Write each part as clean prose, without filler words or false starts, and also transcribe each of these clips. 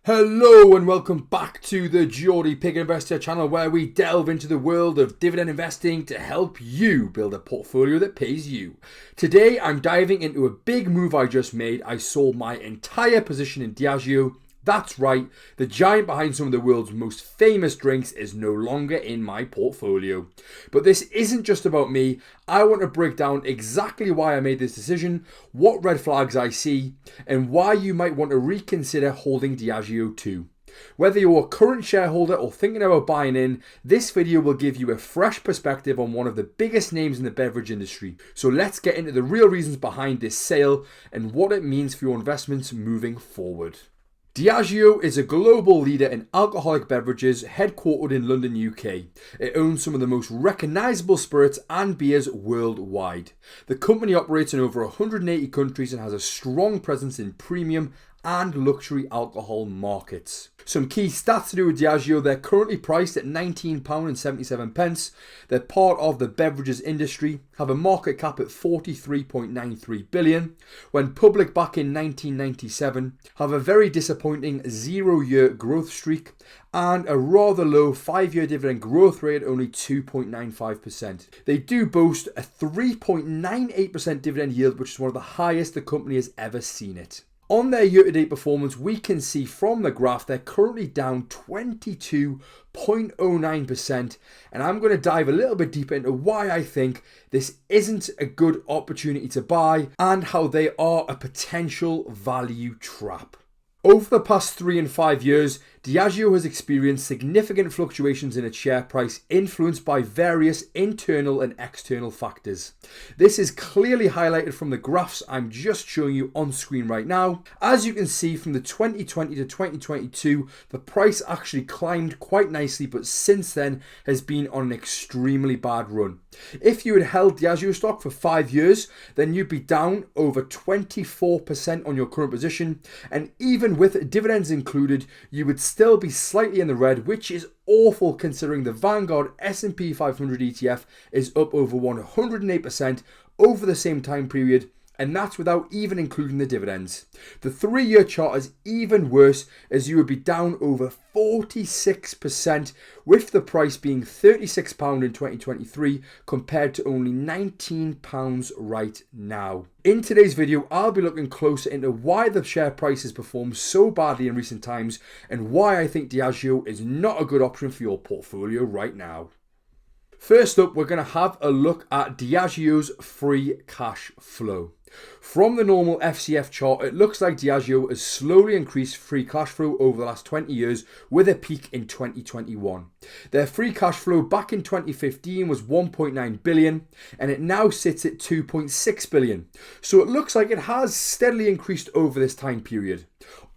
Hello and welcome back to the Geordie Pig Investor channel, where we delve into the world of dividend investing to help you build a portfolio that pays you. Today I'm diving into a big move I just made. I sold my entire position in Diageo. That's right, the giant behind some of the world's most famous drinks is no longer in my portfolio. But this isn't just about me. I want to break down exactly why I made this decision, what red flags I see, and why you might want to reconsider holding Diageo too. Whether you're a current shareholder or thinking about buying in, this video will give you a fresh perspective on one of the biggest names in the beverage industry. So let's get into the real reasons behind this sale and what it means for your investments moving forward. Diageo is a global leader in alcoholic beverages, headquartered in London, UK. It owns some of the most recognisable spirits and beers worldwide. The company operates in over 180 countries and has a strong presence in premium and luxury alcohol markets. Some key stats to do with Diageo: they're currently priced at £19.77. They're part of the beverages industry, have a market cap at 43.93 billion. When public back in 1997, have a very disappointing 0-year growth streak and a rather low 5-year dividend growth rate, only 2.95%. They do boast a 3.98% dividend yield, which is one of the highest the company has ever seen it. On their year-to-date performance, we can see from the graph they're currently down 22.09%, and I'm going to dive a little bit deeper into why I think this isn't a good opportunity to buy and how they are a potential value trap. Over the past 3 and 5 years, Diageo has experienced significant fluctuations in its share price, influenced by various internal and external factors. This is clearly highlighted from the graphs I'm just showing you on screen right now. As you can see, from the 2020 to 2022, the price actually climbed quite nicely, but since then has been on an extremely bad run. If you had held Diageo stock for 5 years, then you'd be down over 24% on your current position, and even with dividends included, you would still be slightly in the red, which is awful considering the Vanguard S&P 500 ETF is up over 108% over the same time period, and that's without even including the dividends. The 3-year chart is even worse, as you would be down over 46%, with the price being £36 in 2023 compared to only £19 right now. In today's video, I'll be looking closer into why the share price has performed so badly in recent times and why I think Diageo is not a good option for your portfolio right now. First up, we're going to have a look at Diageo's free cash flow. From the normal FCF chart, it looks like Diageo has slowly increased free cash flow over the last 20 years, with a peak in 2021. Their free cash flow back in 2015 was 1.9 billion, and it now sits at 2.6 billion. So it looks like it has steadily increased over this time period.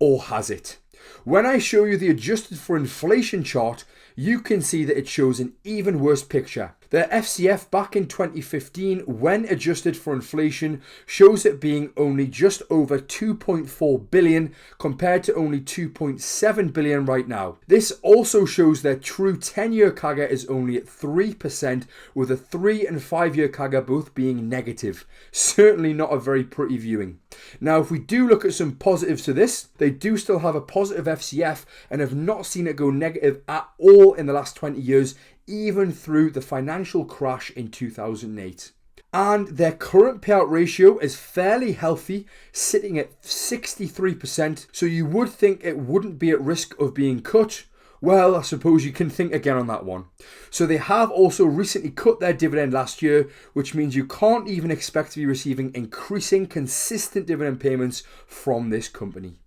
Or has it? When I show you the adjusted for inflation chart, you can see that it shows an even worse picture. Their FCF back in 2015, when adjusted for inflation, shows it being only just over 2.4 billion compared to only 2.7 billion right now. This also shows their true 10-year CAGR is only at 3%, with a 3 and 5-year CAGR both being negative. Certainly not a very pretty viewing. Now, if we do look at some positives to this, they do still have a positive FCF and have not seen it go negative at all in the last 20 years, even through the financial crash in 2008. And their current payout ratio is fairly healthy, sitting at 63%, so you would think it wouldn't be at risk of being cut. Well, I suppose you can think again on that one. So they have also recently cut their dividend last year, which means you can't even expect to be receiving increasing consistent dividend payments from this company.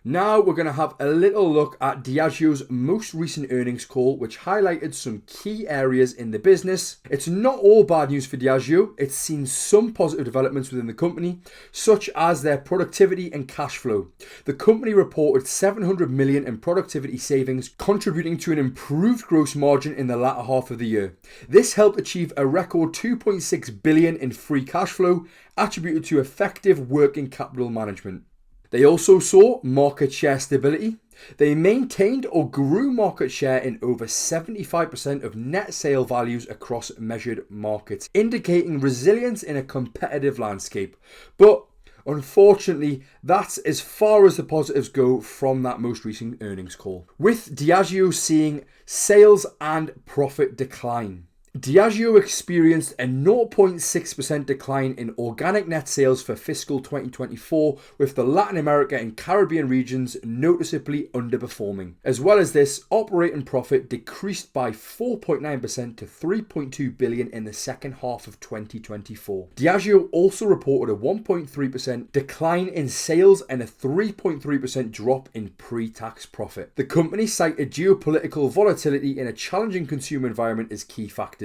Now we're going to have a little look at Diageo's most recent earnings call, which highlighted some key areas in the business. It's not all bad news for Diageo. It's seen some positive developments within the company, such as their productivity and cash flow. The company reported 700 million in productivity savings, contributing to an improved gross margin in the latter half of the year. This helped achieve a record 2.6 billion in free cash flow, attributed to effective working capital management. They also saw market share stability. They maintained or grew market share in over 75% of net sale values across measured markets, indicating resilience in a competitive landscape. But Unfortunately, that's as far as the positives go from that most recent earnings call, with Diageo seeing sales and profit decline. Diageo experienced a 0.6% decline in organic net sales for fiscal 2024, with the Latin America and Caribbean regions noticeably underperforming. As well as this, operating profit decreased by 4.9% to $3.2 billion in the second half of 2024. Diageo also reported a 1.3% decline in sales and a 3.3% drop in pre-tax profit. The company cited geopolitical volatility in a challenging consumer environment as key factors.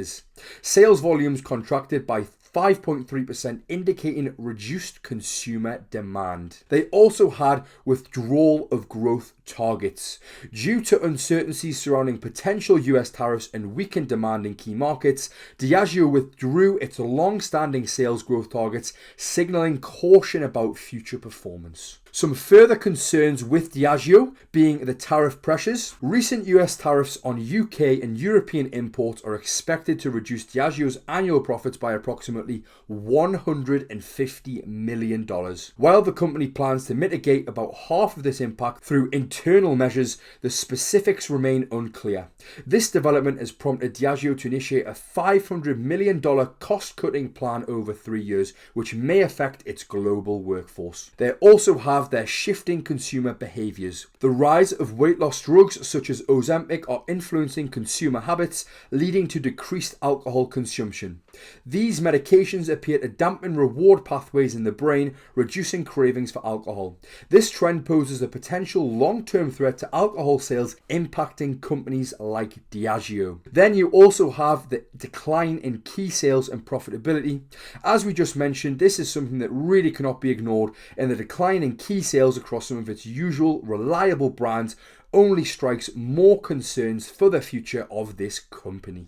Sales volumes contracted by 5.3%, indicating reduced consumer demand. They also had withdrawal of growth targets. Due to uncertainties surrounding potential US tariffs and weakened demand in key markets, Diageo withdrew its long-standing sales growth targets, signaling caution about future performance. Some further concerns with Diageo being the tariff pressures. Recent US tariffs on UK and European imports are expected to reduce Diageo's annual profits by approximately $150 million. While the company plans to mitigate about half of this impact through internal measures, the specifics remain unclear. This development has prompted Diageo to initiate a $500 million cost-cutting plan over 3 years, which may affect its global workforce. They also have their shifting consumer behaviours. The rise of weight loss drugs such as Ozempic are influencing consumer habits, leading to decreased alcohol consumption. These medications appear to dampen reward pathways in the brain, reducing cravings for alcohol. This trend poses a potential long-term threat to alcohol sales, impacting companies like Diageo. Then you also have the decline in key sales and profitability. As we just mentioned, this is something that really cannot be ignored, and the decline in key sales across some of its usual reliable brands only strikes more concerns for the future of this company.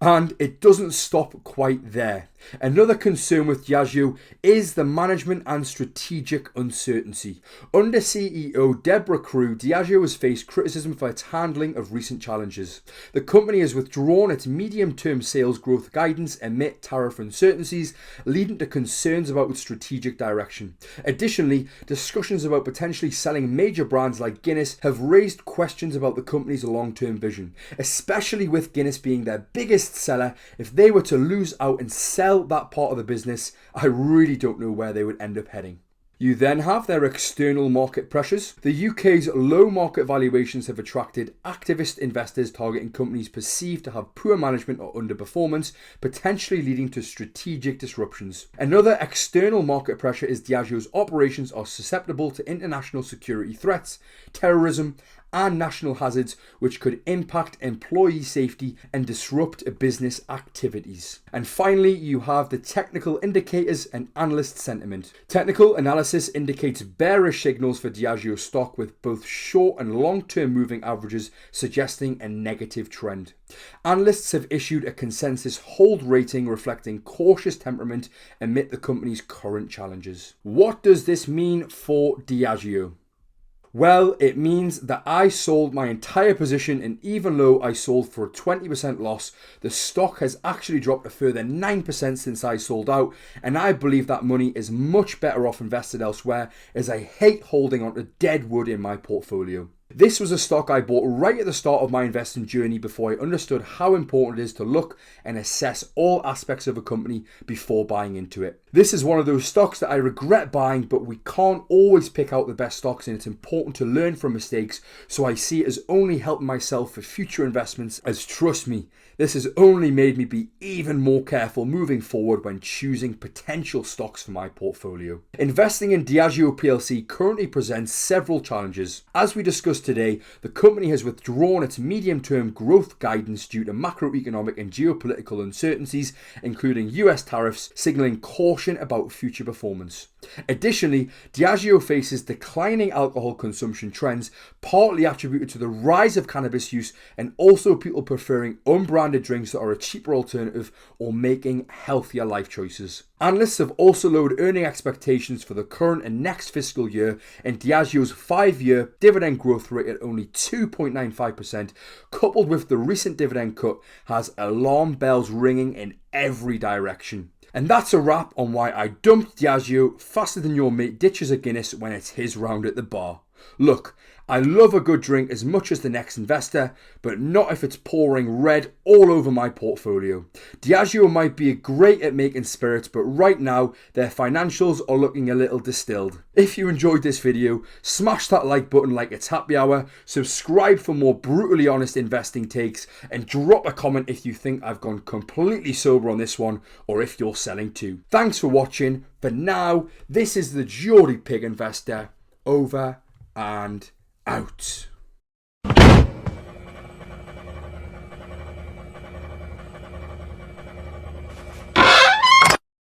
And it doesn't stop quite there. Another concern with Diageo is the management and strategic uncertainty. Under CEO Deborah Crew, Diageo has faced criticism for its handling of recent challenges. The company has withdrawn its medium-term sales growth guidance amid tariff uncertainties, leading to concerns about its strategic direction. Additionally, discussions about potentially selling major brands like Guinness have raised questions about the company's long-term vision, especially with Guinness being their biggest seller. If they were to lose out and sell that part of the business, I really don't know where they would end up heading. You then have their external market pressures. The UK's low market valuations have attracted activist investors targeting companies perceived to have poor management or underperformance, potentially leading to strategic disruptions. Another external market pressure is Diageo's operations are susceptible to international security threats, terrorism, and national hazards, which could impact employee safety and disrupt business activities. And finally, you have the technical indicators and analyst sentiment. Technical analysis indicates bearish signals for Diageo stock, with both short and long-term moving averages suggesting a negative trend. Analysts have issued a consensus hold rating reflecting cautious temperament amid the company's current challenges. What does this mean for Diageo? Well, it means that I sold my entire position, and even though I sold for a 20% loss, the stock has actually dropped a further 9% since I sold out, and I believe that money is much better off invested elsewhere, as I hate holding onto dead wood in my portfolio. This was a stock I bought right at the start of my investing journey before I understood how important it is to look and assess all aspects of a company before buying into it. This is one of those stocks that I regret buying, but we can't always pick out the best stocks, and it's important to learn from mistakes, so I see it as only helping myself for future investments, as trust me, this has only made me be even more careful moving forward when choosing potential stocks for my portfolio. Investing in Diageo plc currently presents several challenges. As we discussed today, the company has withdrawn its medium-term growth guidance due to macroeconomic and geopolitical uncertainties, including US tariffs, signaling caution about future performance. Additionally, Diageo faces declining alcohol consumption trends, partly attributed to the rise of cannabis use and also people preferring unbranded drinks that are a cheaper alternative or making healthier life choices. Analysts have also lowered earning expectations for the current and next fiscal year, and Diageo's 5-year dividend growth rate at only 2.95%, coupled with the recent dividend cut, has alarm bells ringing in every direction. And that's a wrap on why I dumped Diageo faster than your mate ditches a Guinness when it's his round at the bar. Look, I love a good drink as much as the next investor, but not if it's pouring red all over my portfolio. Diageo might be great at making spirits, but right now their financials are looking a little distilled. If you enjoyed this video, smash that like button like it's happy hour, subscribe for more brutally honest investing takes, and drop a comment if you think I've gone completely sober on this one or if you're selling too. Thanks for watching. For now, this is the Geordie Pig Investor, over and out.